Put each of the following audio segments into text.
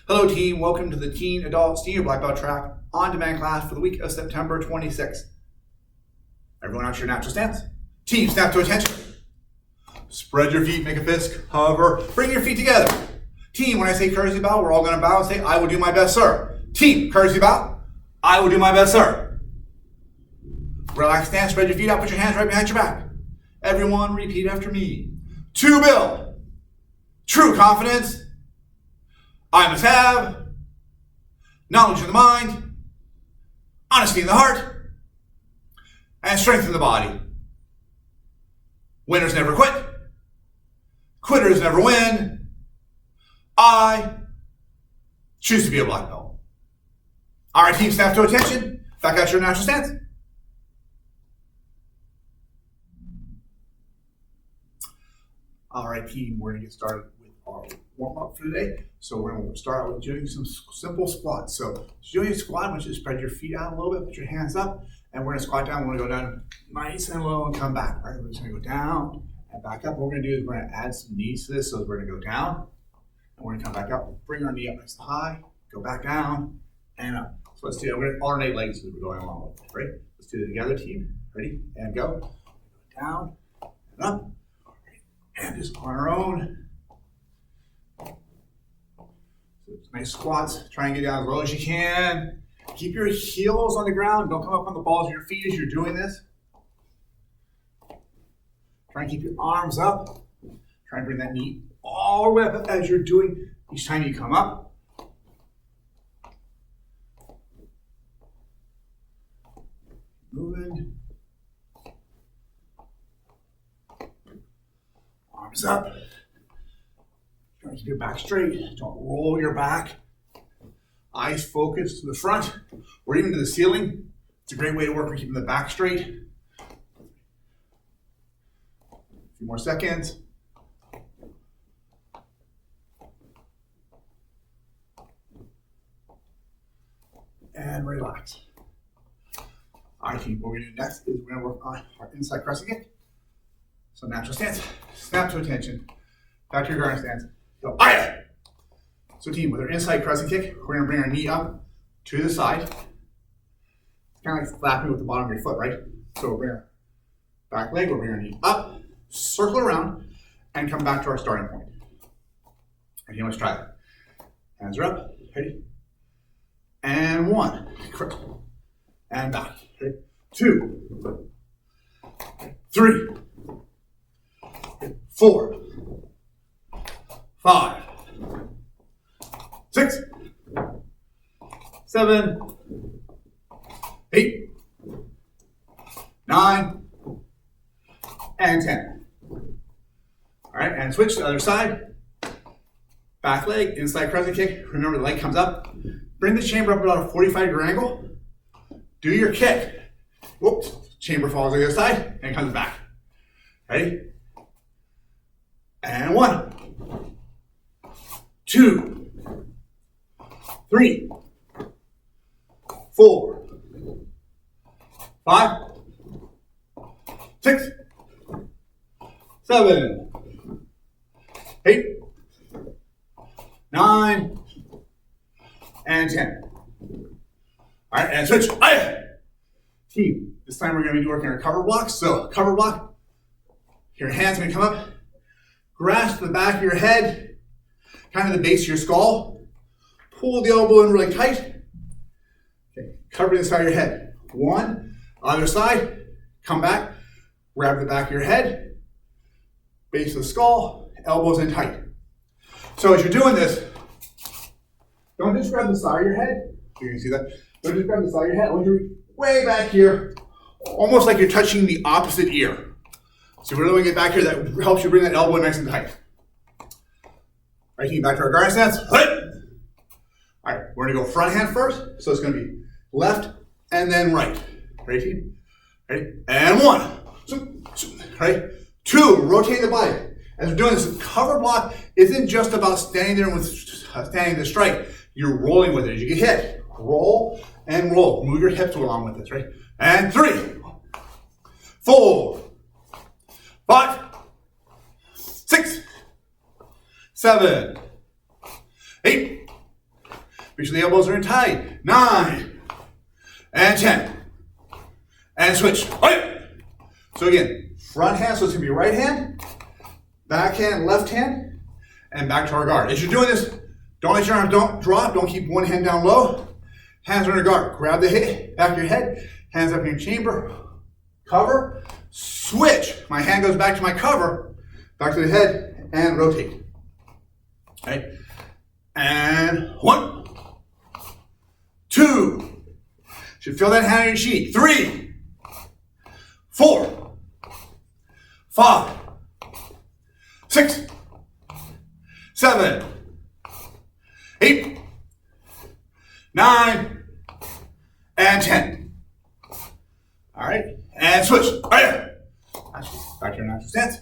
Hello team, welcome to the Teen Adult Senior Black Belt Track on-demand class for the week of September 26th. Everyone out to your natural stance. Team, snap to attention. Spread your feet, make a fist, hover, bring your feet together. Team, when I say courtesy bow, we're all going to bow and say, I will do my best, sir. Team, courtesy bow, I will do my best, sir. Relax stance, spread your feet out, put your hands right behind your back. Everyone repeat after me. To build true confidence, I must have knowledge in the mind, honesty in the heart, and strength in the body. Winners never quit. Quitters never win. I choose to be a black belt. All right, team, snap to attention. Back out your natural stance. All right, team, we're going to get started with our warm-up for today. So we're going to start out with doing some simple squats. So doing a squat, I want you to spread your feet out a little bit, put your hands up, and we're going to squat down. We're going to go down nice and low and come back. All right, we're just going to go down and back up. What we're going to do is we're going to add some knees to this. So we're going to go down, and we're going to come back up. Bring our knee up nice and high, go back down, and up. So let's do it. We're going to alternate legs as we're going along with it, right? Let's do it together, team. Ready? And go. Down and up. And just on our own. So nice squats. Try and get down as low as you can. Keep your heels on the ground. Don't come up on the balls of your feet as you're doing this. Try and keep your arms up. Try and bring that knee all the way up as you're doing each time you come up. Moving. Arms up. Try to keep your back straight. Don't roll your back. Eyes focused to the front or even to the ceiling. It's a great way to work on keeping the back straight. A few more seconds. And relax. All right, team, what we're going to do next is we're going to work on our inside crescent kick. So natural stance, snap to attention, back to your guard stance, go, aye! So team, with our inside crescent kick, we're gonna bring our knee up to the side. It's kind of like flapping with the bottom of your foot, right? So we'll bring our back leg, we'll bring our knee up, circle around, and come back to our starting point. Okay, let's try that. Hands are up, ready? And one, and back, ready? 2, 3, 4, 5, 6, 7, 8, 9, and 10. All right, and switch to the other side. Back leg, inside crescent kick. Remember, the leg comes up. Bring the chamber up about a 45-degree angle. Do your kick. Whoops, chamber falls on the other side and comes back. Ready? And 1, 2, 3, 4, 5, 6, 7, 8, 9, and 10. All right, and switch. Team, this time we're going to be working our cover blocks. So, cover block, your hands are going to come up. Grasp the back of your head, kind of the base of your skull. Pull the elbow in really tight. Okay, cover the side of your head. 1, other side, come back, grab the back of your head, base of the skull, elbows in tight. So as you're doing this, don't just grab the side of your head. You can see that. Don't just grab the side of your head. I want you to reach way back here, almost like you're touching the opposite ear. So we're doing it back here. That helps you bring that elbow nice and tight. Right, team, back to our guard stance. All right, we're gonna go front hand first. So it's gonna be left and then right. Ready, team? Ready? And 1. Right? 2, rotate the body. As we're doing this, cover block isn't just about standing there with standing the strike. You're rolling with it. As you get hit, roll and roll. Move your hips along with this, right? And 3, 4, 5, 6, 7, 8, Make sure the elbows are in tight. 9 and 10. And switch. Right. So again, front hand, so it's gonna be right hand, back hand, left hand, and back to our guard. As you're doing this, don't let your arms don't drop. Don't keep one hand down low. Hands on your guard. Grab the hip, back of your head, hands up in your chamber. Cover, switch. My hand goes back to my cover, back to the head, and rotate. Okay. And 1, 2. Should feel that hand on your sheet. 3, 4, 5, 6, 7, 8, 9, and 10. All right, and switch. All right. Back to your natural stance.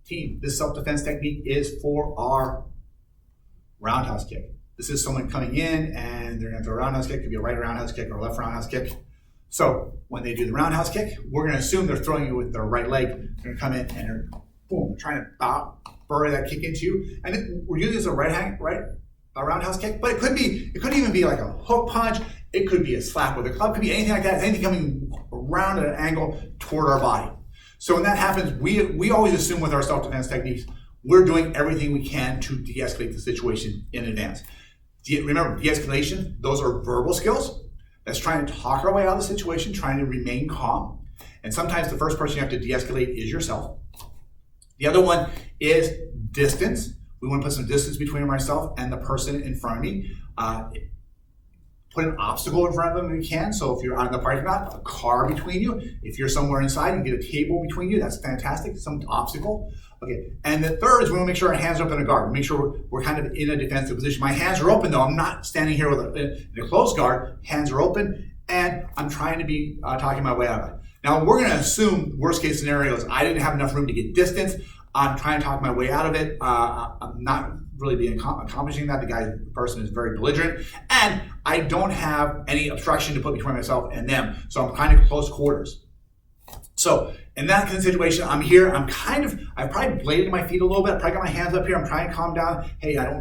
Team, this self-defense technique is for our roundhouse kick. This is someone coming in and they're going to throw a roundhouse kick. It could be a right roundhouse kick or a left roundhouse kick. So when they do the roundhouse kick, we're going to assume they're throwing you with their right leg. They're going to come in and they're boom, trying to bury that kick into you. And we're using this as a a roundhouse kick, but it could even be like a hook punch. It could be a slap with a club. It could be anything like that. Anything coming around at an angle toward our body. So when that happens, we always assume with our self-defense techniques, we're doing everything we can to de-escalate the situation in advance. Remember, de-escalation, those are verbal skills. That's trying to talk our way out of the situation, trying to remain calm. And sometimes the first person you have to de-escalate is yourself. The other one is distance. We want to put some distance between myself and the person in front of me. Put an obstacle in front of them if you can. So if you're on the parking lot, a car between you. If you're somewhere inside, you get a table between you. That's fantastic. Some obstacle. Okay. And the third is we want to make sure our hands are up in a guard. Make sure we're kind of in a defensive position. My hands are open though. I'm not standing here with in a closed guard. Hands are open, and I'm trying to be talking my way out of it. Now we're going to assume worst case scenario is I didn't have enough room to get distance. I'm trying to talk my way out of it. I'm not really accomplishing that. The person is very belligerent, and I don't have any obstruction to put between myself and them. So I'm kind of close quarters. So in that kind of situation, I'm here. I've probably bladed my feet a little bit. I probably got my hands up here. I'm trying to calm down. Hey, I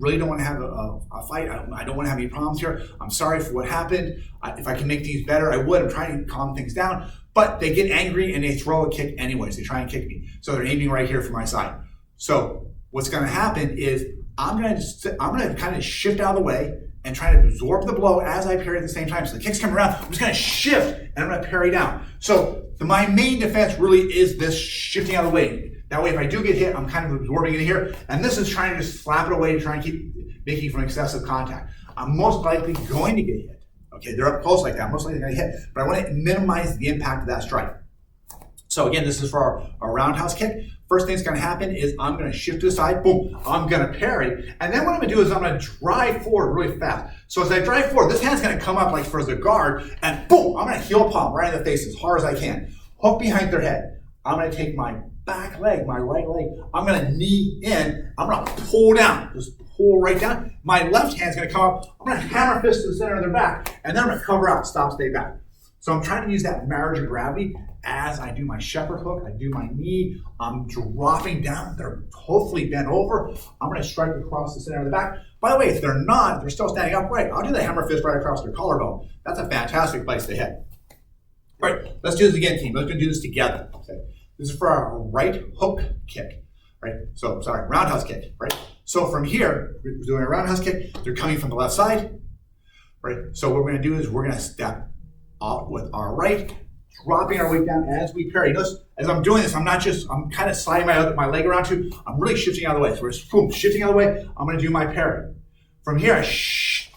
really don't want to have a fight. I don't want to have any problems here. I'm sorry for what happened. If I can make these better, I would. I'm trying to calm things down. But they get angry and they throw a kick anyways. They try and kick me. So they're aiming right here for my side. So what's going to happen is I'm going to kind of shift out of the way and try to absorb the blow as I parry at the same time. So the kick's coming around. I'm just going to shift and I'm going to parry down. So my main defense really is this shifting out of the way. That way, if I do get hit, I'm kind of absorbing it here. And this is trying to just slap it away to try and keep making from excessive contact. I'm most likely going to get hit. Okay, they're up close like that. I'm most likely going to hit, but I want to minimize the impact of that strike. So again, this is for our roundhouse kick. First thing that's going to happen is I'm going to shift to the side, boom, I'm going to parry. And then what I'm going to do is I'm going to drive forward really fast. So as I drive forward, this hand's going to come up like for the guard, and boom, I'm going to heel palm right in the face as hard as I can. Hook behind their head. I'm going to take my back leg, my right leg, I'm going to knee in, I'm going to pull down, just pull right down. My left hand's going to come up, I'm going to hammer fist to the center of their back, and then I'm going to cover out, stop, stay back. So I'm trying to use that marriage of gravity as I do my shepherd hook, I do my knee, I'm dropping down, they're hopefully bent over, I'm going to strike across the center of the back. By the way, if they're not, they're still standing upright, I'll do the hammer fist right across their collarbone. That's a fantastic place to hit. All right, let's do this again, team. Let's do this together. Okay. This is for our right hook kick, right? So, sorry, roundhouse kick, right? So from here, we're doing a roundhouse kick. They're coming from the left side, right? So what we're going to do is we're going to step off with our right, dropping our weight down as we parry. Notice, as I'm doing this, I'm kind of sliding my leg around too. I'm really shifting out of the way. So we're boom, shifting out of the way. I'm going to do my parry. From here, I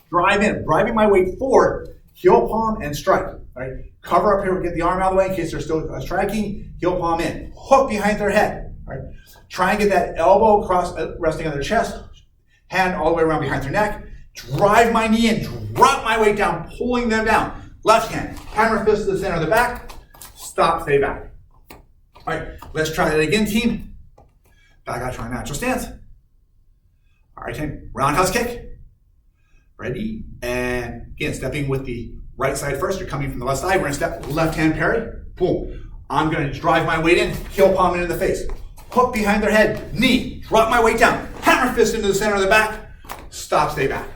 drive in, driving my weight forward, heel palm and strike, right? Cover up here, get the arm out of the way in case they're still striking, heel palm in. Hook behind their head, right? Try and get that elbow resting on their chest, hand all the way around behind their neck. Drive my knee in, drop my weight down, pulling them down. Left hand, hammer fist to the center of the back, stop, stay back. All right, let's try that again, team. Back out to our natural stance. All right, team, roundhouse kick. Ready, and again, stepping with the right side first. You're coming from the left side. We're going to step left hand parry. Boom. I'm going to drive my weight in, heel palm into the face. hook behind their head, knee, drop my weight down, hammer fist into the center of the back, stop, stay back.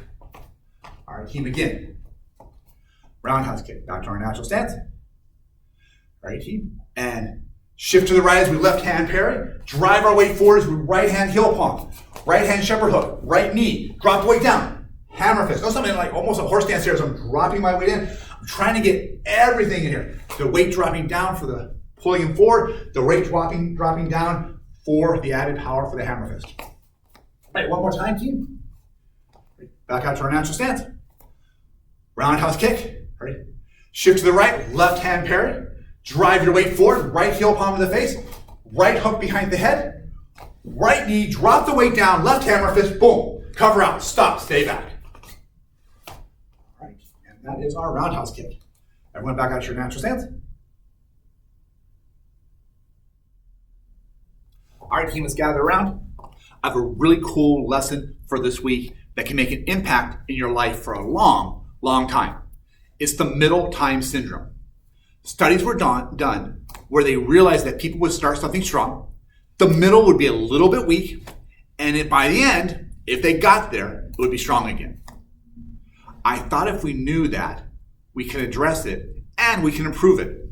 All right, team, again. Roundhouse kick, back to our natural stance. All right, team, and shift to the right as we left hand parry, drive our weight forward as we right hand heel palm, right hand shepherd hook, right knee, drop the weight down, hammer fist. Go something like almost a horse stance here as I'm dropping my weight in. I'm trying to get everything in here. The weight dropping down for the pulling him forward, the weight dropping down for the added power for the hammer fist. All right, one more time, team. Back out to our natural stance. Roundhouse kick. All right. Shift to the right, left hand parry. Drive your weight forward, right heel palm to the face, right hook behind the head, right knee, drop the weight down, left hammer fist, boom. Cover out, stop, stay back. All right, and that is our roundhouse kick. Everyone back out to your natural stance. All right, team, let's gather around. I have a really cool lesson for this week that can make an impact in your life for a long, long time. It's the middle time syndrome. Studies were done where they realized that people would start something strong, the middle would be a little bit weak, and by the end, if they got there, it would be strong again. I thought if we knew that, we can address it and we can improve it.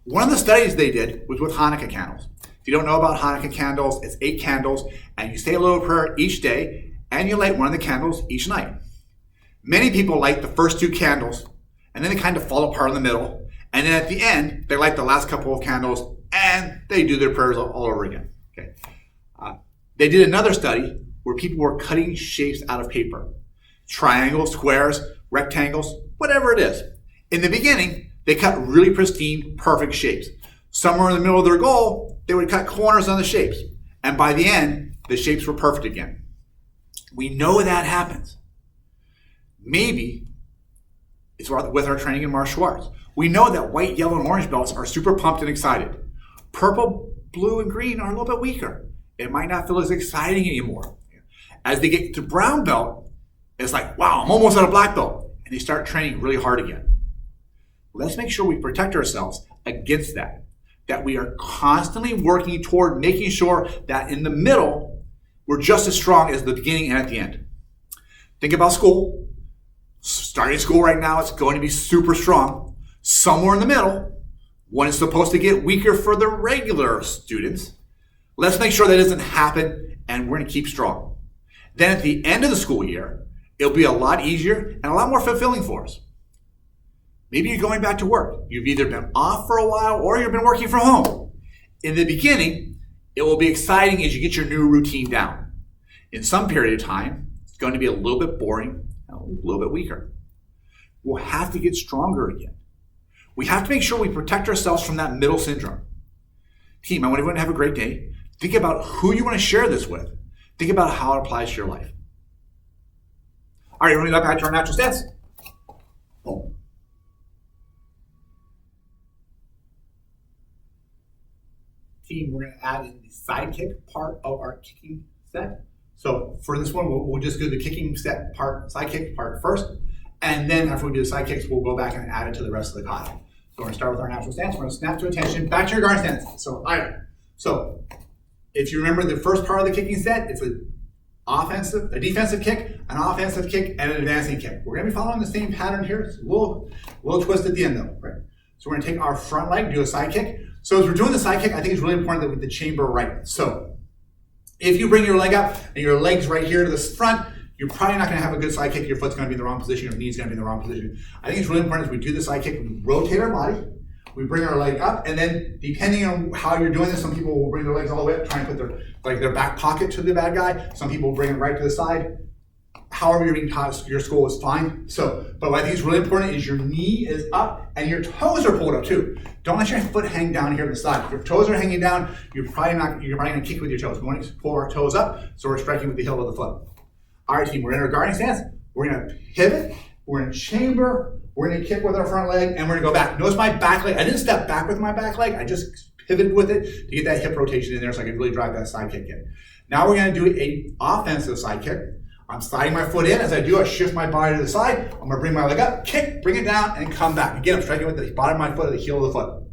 One of the studies they did was with Hanukkah candles. If you don't know about Hanukkah candles, it's 8 candles, and you say a little prayer each day, and you light one of the candles each night. Many people light the first 2 candles, and then they kind of fall apart in the middle, and then at the end, they light the last couple of candles, and they do their prayers all over again. Okay. They did another study where people were cutting shapes out of paper. Triangles, squares, rectangles, whatever it is. In the beginning, they cut really pristine, perfect shapes. Somewhere in the middle of their goal, they would cut corners on the shapes. And by the end, the shapes were perfect again. We know that happens. Maybe it's with our training in martial arts. We know that white, yellow, and orange belts are super pumped and excited. Purple, blue, and green are a little bit weaker. It might not feel as exciting anymore. As they get to brown belt, it's like, wow, I'm almost at a black belt. And they start training really hard again. Let's make sure we protect ourselves against that we are constantly working toward making sure that in the middle, we're just as strong as the beginning and at the end. Think about school. Starting school right now, it's going to be super strong. Somewhere in the middle, when it's supposed to get weaker for the regular students, let's make sure that doesn't happen and we're going to keep strong. Then at the end of the school year, it'll be a lot easier and a lot more fulfilling for us. Maybe you're going back to work. You've either been off for a while or you've been working from home. In the beginning, it will be exciting as you get your new routine down. In some period of time, it's going to be a little bit boring and a little bit weaker. We'll have to get stronger again. We have to make sure we protect ourselves from that middle syndrome. Team, I want everyone to have a great day. Think about who you want to share this with. Think about how it applies to your life. All right, everyone, back to our natural stance. Boom. Team, we're going to add in the side kick part of our kicking set. So for this one, we'll just do the kicking set part, side kick part first. And then after we do the side kicks, we'll go back and add it to the rest of the kata. So we're going to start with our natural stance. We're going to snap to attention, back to your guard stance. So if you remember the first part of the kicking set, it's a defensive kick, an offensive kick, and an advancing kick. We're going to be following the same pattern here. It's a little twist at the end though, right? So we're going to take our front leg, do a side kick. So as we're doing the side kick, I think it's really important that we the chamber right. So if you bring your leg up and your leg's right here to the front, you're probably not going to have a good side kick. Your foot's going to be in the wrong position. Your knee's going to be in the wrong position. I think it's really important as we do the side kick, we rotate our body, we bring our leg up, and then depending on how you're doing this, some people will bring their legs all the way up, try and put their back pocket to the bad guy. Some people will bring it right to the side. However you're being taught, your school is fine. But what I think is really important is your knee is up and your toes are pulled up too. Don't let your foot hang down here to the side. If your toes are hanging down, you're probably going to kick with your toes. We want to pull our toes up, so we're striking with the heel of the foot. All right, team, we're in our guarding stance. We're going to pivot. We're in chamber. We're going to kick with our front leg, and we're going to go back. Notice my back leg. I didn't step back with my back leg. I just pivoted with it to get that hip rotation in there so I can really drive that side kick in. Now we're going to do an offensive side kick. I'm sliding my foot in. As I do, I shift my body to the side. I'm going to bring my leg up, kick, bring it down, and come back. Again, I'm striking with the bottom of my foot or the heel of the foot.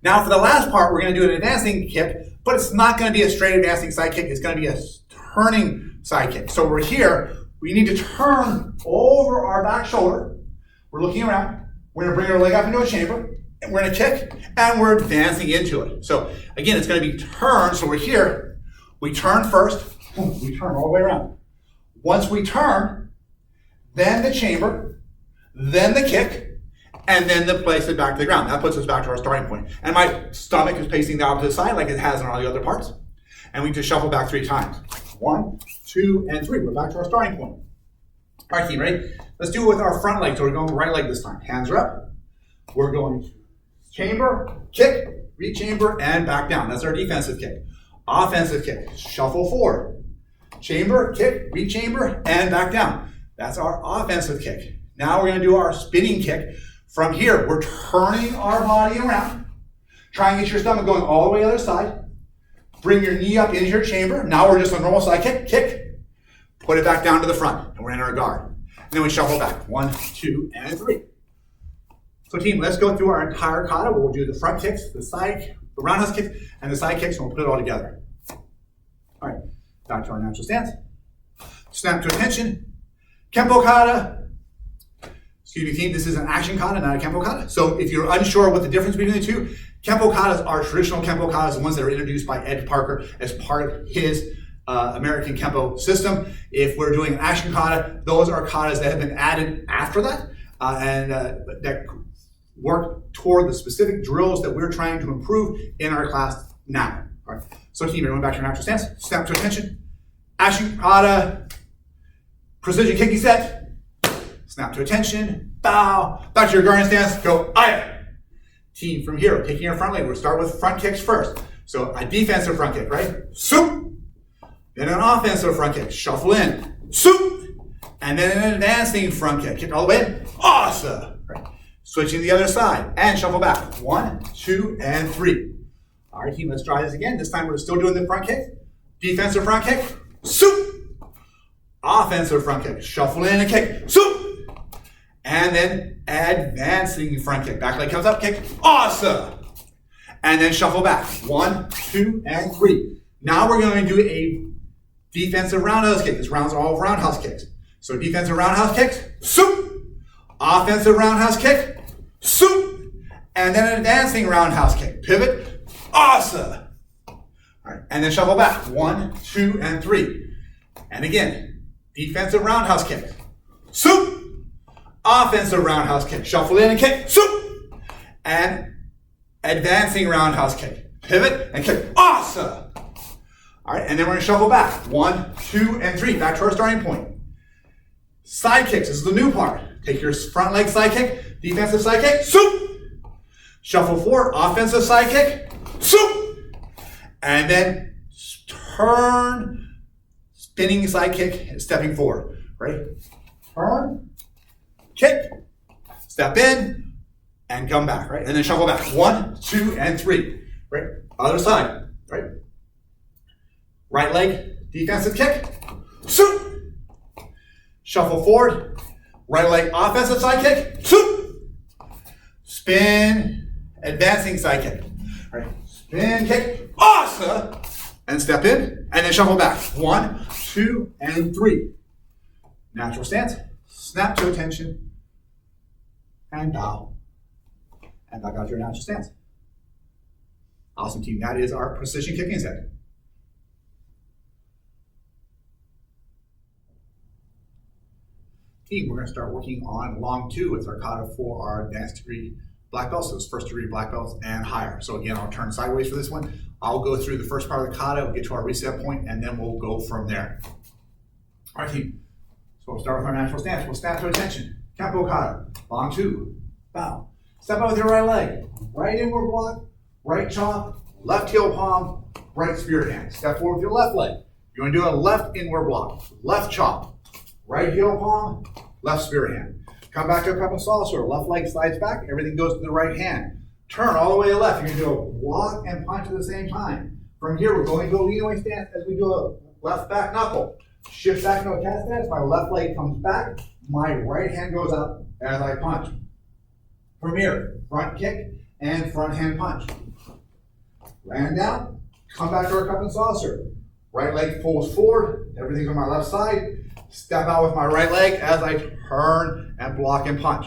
Now for the last part, we're going to do an advancing kick, but it's not going to be a straight advancing side kick. It's going to be a turning side kick. So we're here. We need to turn over our back shoulder. We're looking around. We're going to bring our leg up into a chamber. And we're going to kick, and we're advancing into it. So again, it's going to be turned. So we're here. We turn first. We turn all the way around. Once we turn, then the chamber, then the kick, and then the place it back to the ground. That puts us back to our starting point. And my stomach is facing the opposite side like it has on all the other parts. And we just shuffle back 3 times. 1, 2, and 3. We're back to our starting point. All right, team, ready? Let's do it with our front leg. So we're going right leg this time. Hands are up. We're going to chamber, kick, re-chamber, and back down. That's our defensive kick. Offensive kick. Shuffle forward. Chamber, kick, re-chamber, and back down. That's our offensive kick. Now we're going to do our spinning kick. From here, we're turning our body around. Try and get your stomach going all the way to the other side. Bring your knee up into your chamber. Now we're just a normal side kick. Kick. Put it back down to the front. And we're in our guard. And then we shuffle back. 1, 2, and 3. So team, let's go through our entire kata. We'll do the front kicks, the roundhouse kick, and the side kicks, and we'll put it all together. All right, back to our natural stance. Snap to attention. Kempo kata. Excuse me, team, this is an action kata, not a Kempo kata. So if you're unsure what the difference between the two, Kempo katas are traditional Kempo katas, the ones that are introduced by Ed Parker as part of his American Kempo system. If we're doing an action kata, those are katas that have been added after that and that work toward the specific drills that we're trying to improve in our class now. All right. So team, everyone back to your natural stance. Snap to attention. Action kata. Precision kicking set. Snap to attention, bow, back to your guardian stance, go, aya. Team, from here, taking your front leg, we'll start with front kicks first. So a defensive front kick, right? Soup. Then an offensive front kick, shuffle in, soup. And then an advancing front kick, kick all the way in, awesome. Right. Switching to the other side, and shuffle back. 1, 2, and 3. All right, team, let's try this again. This time we're still doing the front kick. Defensive front kick, soup. Offensive front kick, shuffle in and kick, soup. And then advancing front kick. Back leg comes up, kick, awesome. And then shuffle back. 1, 2, and 3. Now we're going to do a defensive roundhouse kick. This rounds all roundhouse kicks. So defensive roundhouse kicks, soup. Offensive roundhouse kick, soup. And then an advancing roundhouse kick. Pivot, awesome. All right, and then shuffle back. 1, 2, and 3. And again, defensive roundhouse kick, soup. Offensive roundhouse kick. Shuffle in and kick. Soup. And advancing roundhouse kick. Pivot and kick. Awesome. All right, and then we're going to shuffle back. 1, 2, and 3. Back to our starting point. Side kicks. This is the new part. Take your front leg side kick. Defensive side kick. Soup. Shuffle forward. Offensive side kick. Soup. And then turn. Spinning side kick and stepping forward. Right? Turn. Kick, step in, and come back, right? And then shuffle back. 1, 2, and 3, right? Other side, right? Right leg, defensive kick, soup. Shuffle forward, right leg, offensive side kick, soup. Spin, advancing side kick, right? Spin, kick, awesome. And step in, and then shuffle back. 1, 2, and 3. Natural stance. Snap to attention, and bow, and back out to your natural stance. Awesome, team. That is our precision kicking set. Team, we're going to start working on long 2 as our kata for our advanced degree black belts, so it's first degree black belts and higher. So again, I'll turn sideways for this one. I'll go through the first part of the kata, we'll get to our reset point, and then we'll go from there. All right, team. So we'll start with our natural stance. We'll snap to attention. Kempo kata. Long 2. Bow. Step out with your right leg. Right inward block. Right chop. Left heel palm. Right spirit hand. Step forward with your left leg. You're going to do a left inward block. Left chop. Right heel palm. Left spirit hand. Come back to a couple salsa. Left leg slides back. Everything goes to the right hand. Turn all the way to left. You're going to do a block and punch at the same time. From here, we're going to go lean away stance as we do a left back knuckle. Shift back into a cat stance. My left leg comes back. My right hand goes up as I punch. From here, front kick and front hand punch. Land down, come back to our cup and saucer. Right leg pulls forward, everything's on my left side. Step out with my right leg as I turn and block and punch.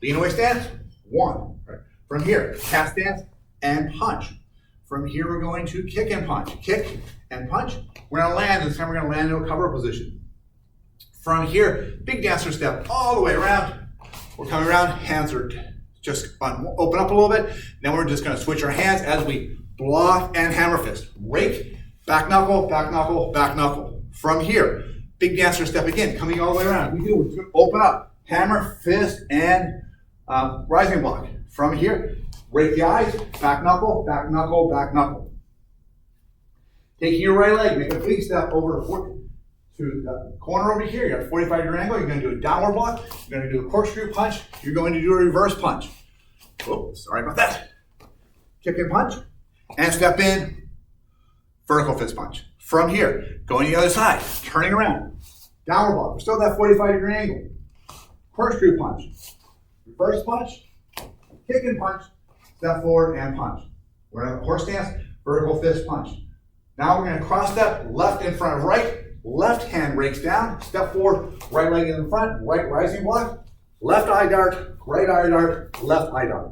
Lean away stance, 1. Right. From here, cat stance and punch. From here, we're going to kick and punch. Kick and punch. We're gonna land, this time we're gonna land into a cover position. From here, big dancer step all the way around. We're coming around, hands are just open up a little bit. Then we're just gonna switch our hands as we block and hammer fist. Rake, back knuckle, back knuckle, back knuckle. From here, big dancer step again, coming all the way around. We're gonna open up, hammer, fist, and rising block. From here, rake the eyes, back knuckle, back knuckle, back knuckle. Taking your right leg, make a big step over to the corner over here. You got a 45-degree angle. You're going to do a downward block. You're going to do a corkscrew punch. You're going to do a reverse punch. Oh, sorry about that. Kick and punch, and step in, vertical fist punch. From here, going to the other side, turning around, downward block. We're still at that 45-degree angle. Corkscrew punch, reverse punch, kick and punch, step forward and punch. We're going to have a horse stance, vertical fist punch. Now we're going to cross step, left in front of right, left hand rakes down, step forward, right leg in the front, right rising block, left eye dart, right eye dart, left eye dart.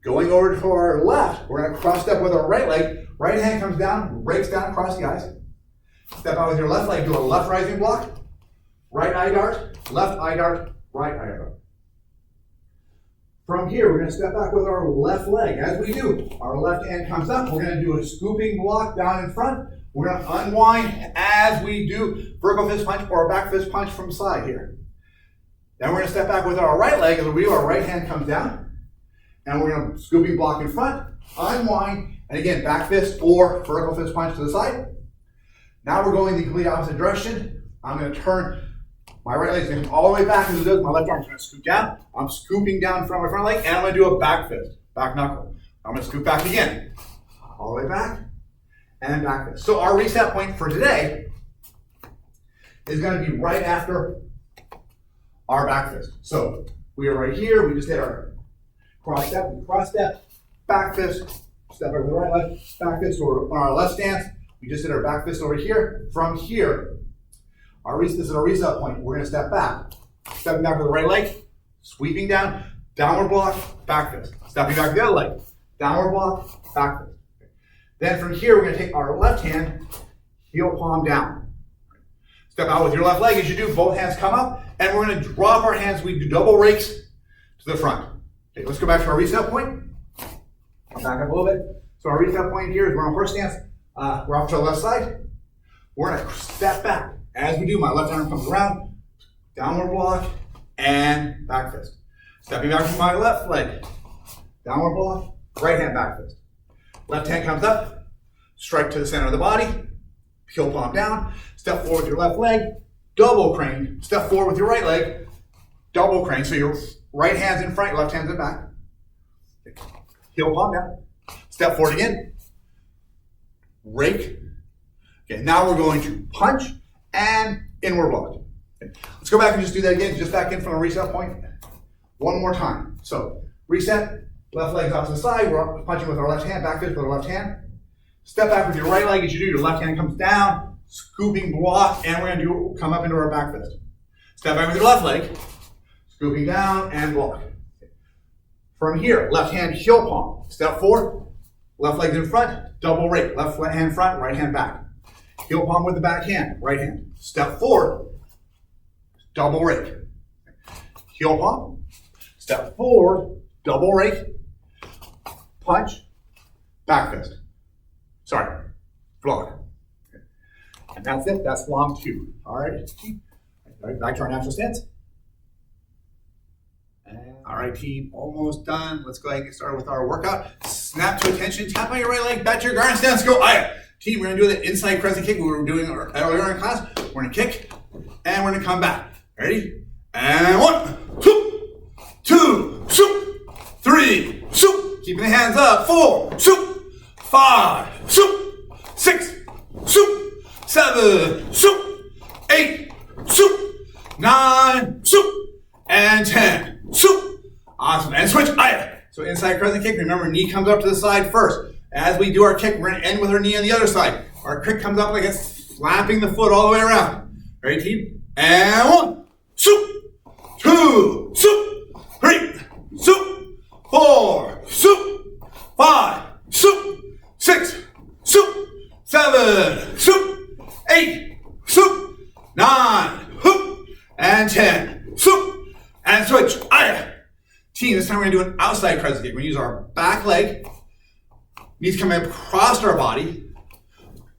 Going over to our left, we're going to cross step with our right leg, right hand comes down, rakes down across the eyes. Step out with your left leg, do a left rising block, right eye dart, left eye dart, right eye dart. From here, we're going to step back with our left leg. As we do, our left hand comes up. We're going to do a scooping block down in front. We're going to unwind as we do vertical fist punch or back fist punch from side here. Then we're going to step back with our right leg. As we do, our right hand comes down. And we're going to scooping block in front, unwind, and again, back fist or vertical fist punch to the side. Now we're going the complete opposite direction. I'm going to turn. My right leg's going to come all the way back into this. My left arm's going to scoop down. I'm scooping down from my front leg, and I'm going to do a back fist, back knuckle. I'm going to scoop back again. All the way back, and back fist. So our reset point for today is going to be right after our back fist. So we are right here. We just did our cross step, back fist, step over the right leg, back fist, or on our left stance. We just did our back fist over here. From here, this is our reset point. We're going to step back. Stepping back with the right leg, sweeping down, downward block, back fist. Stepping back with the other leg, downward block, back fist. Then from here, we're going to take our left hand, heel palm down. Step out with your left leg as you do. Both hands come up, and we're going to drop our hands. We do double rakes to the front. Okay, let's go back to our reset point. I'll back up a little bit. So our reset point here is we're on horse stance. We're off to the left side. We're going to step back. As we do, my left arm comes around, downward block, and back fist. Stepping back from my left leg, downward block, right hand back fist. Left hand comes up, strike to the center of the body, heel palm down, step forward with your left leg, double crane, step forward with your right leg, double crane. So your right hand's in front, left hand's in back. Heel palm down, step forward again, rake. Okay, now we're going to punch and inward block. Okay. Let's go back and just do that again, just back in from a reset point. One more time. So reset, left leg's off to the side, we're punching with our left hand, back fist with our left hand. Step back with your right leg as you do, your left hand comes down, scooping block, and we're gonna come up into our back fist. Step back with your left leg, scooping down and block. From here, left hand heel palm, step forward, left leg's in front, double rake, left hand front, right hand back. Heel palm with the back hand, right hand. Step forward, double rake. Heel palm, step forward, double rake, punch, back fist. Sorry, block. And that's it, that's long 2. All right, back to our natural stance. All right, team, almost done. Let's go ahead and get started with our workout. Snap to attention, tap on your right leg, back to your garden stance, go. Team, we're gonna do the inside crescent kick we were doing earlier in class. We're gonna kick, and we're gonna come back. Ready? And 1, 2, 3, keeping the hands up. 4, 5, 6, 7, 8, 9, and 10. Awesome. And switch. So inside crescent kick. Remember, knee comes up to the side first. As we do our kick, we're going to end with our knee on the other side. Our kick comes up like it's slapping the foot all the way around. Ready, team? And 1, 2, 3, 4, 5, 6, 7, 8, 9, and 10. And switch. Team, this time we're going to do an outside crescent kick. We're going to use our back leg. Knees coming across our body.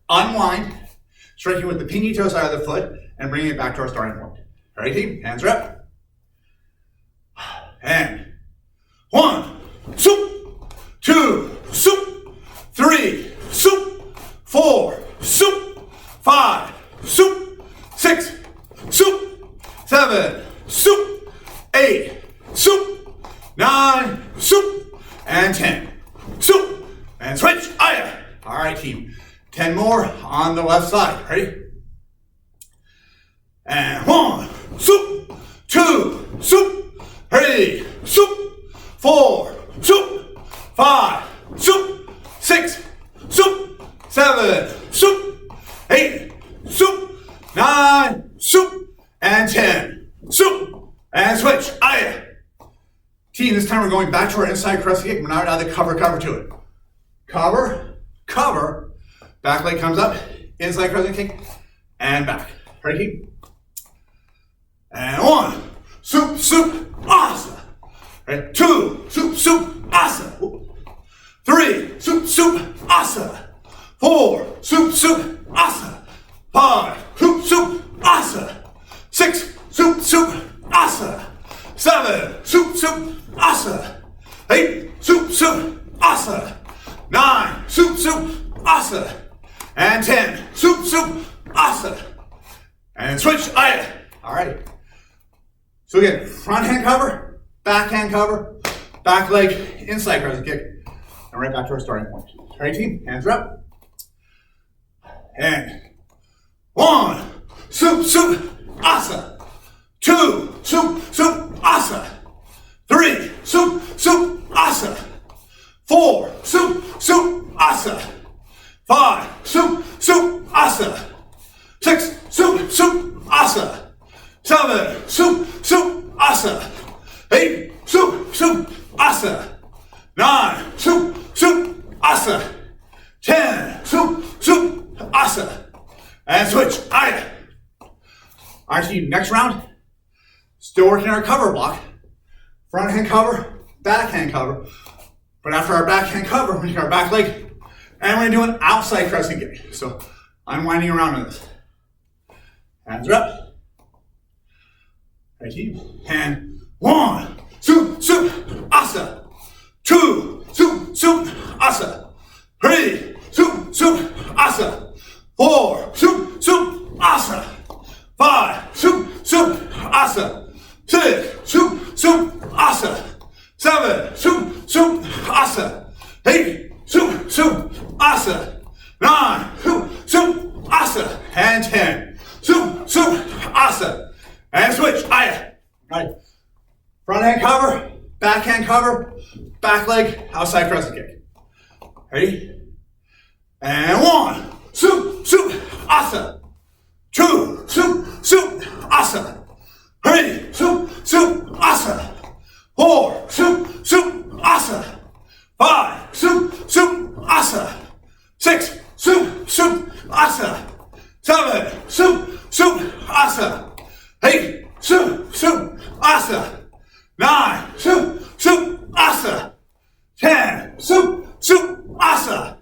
Unwind. Striking with the pinky toe side of the foot and bringing it back to our starting point. All right, team? Hands are up. And 1, 2, 3, 4, 5, 6, 7, 8, 9, and 10. And switch. All right, team. 10 more on the left side. Ready? And 1, 2, 3, 4, 5, 6, 7, 8, 9, and 10. And switch. Team, this time we're going back to our inside crescent kick. We're now add the cover to it. Cover. Back leg comes up. Inside crescent kick. And back. Ready? And 1, asa. Right? 2, asa. 3, asa. 4, asa. 5, asa. 6, asa. 7, asa. 8, asa. 9, asa. And 10, asa. And switch. All right. So again, front hand cover, back hand cover, back leg, inside crescent kick, and right back to our starting point. All right, team, hands are up. And 1, asa. 2, asa. 3, asa. 4, asa. 5, asa. 6, asa. 7, asa. 8, asa. 9, asa. 10, asa. And switch. All right, team, next round. Still working our cover block. Front hand cover, back hand cover. But after our back hand cover, we're going to take our back leg and we're going to do an outside crescent kick. So I'm winding around on this. Hands are up. Right, team. And 1, asa. 2, asa. 3, asa. 4, asa. 5, asa. 6, asa. 7, asa. 8, asa. 9, asa. And 10, asa. And switch. All right. Front hand cover, back hand cover, back leg, outside crescent kick. Ready? And 1, asa. 2, asa. 3, asa. 4, asa. 5, asa. 6, asa. 7, asa. 8, asa. 9, asa. 10, asa.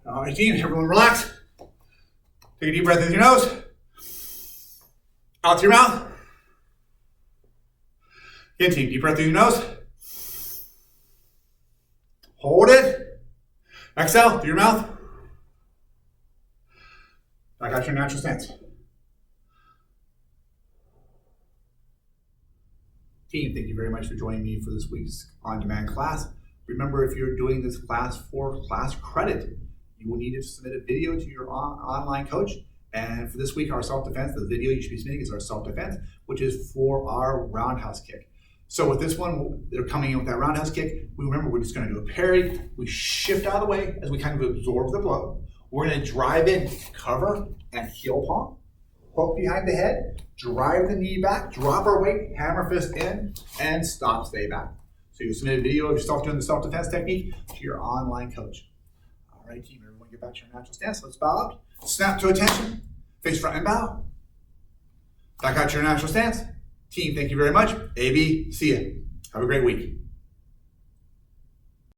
All right, team, everyone relax. Take a deep breath in your nose. Out through your mouth. Again, team, deep breath through your nose. Hold it. Exhale through your mouth. Back out to your natural stance. Team, thank you very much for joining me for this week's on-demand class. Remember, if you're doing this class for class credit, you will need to submit a video to your online coach. And for this week, our self-defense, the video you should be submitting is our self-defense, which is for our roundhouse kick. So with this one, they're coming in with that roundhouse kick. Remember, we're just going to do a parry. We shift out of the way as we kind of absorb the blow. We're going to drive in, cover, and heel palm. Hook behind the head, drive the knee back, drop our weight, hammer fist in, and stop, stay back. So you submit a video of yourself doing the self-defense technique to your online coach. All right, team, everyone get back to your natural stance. Let's bow out. Snap to attention. Face front and bow. Back out to your natural stance. Team, thank you very much. AB, see ya. Have a great week.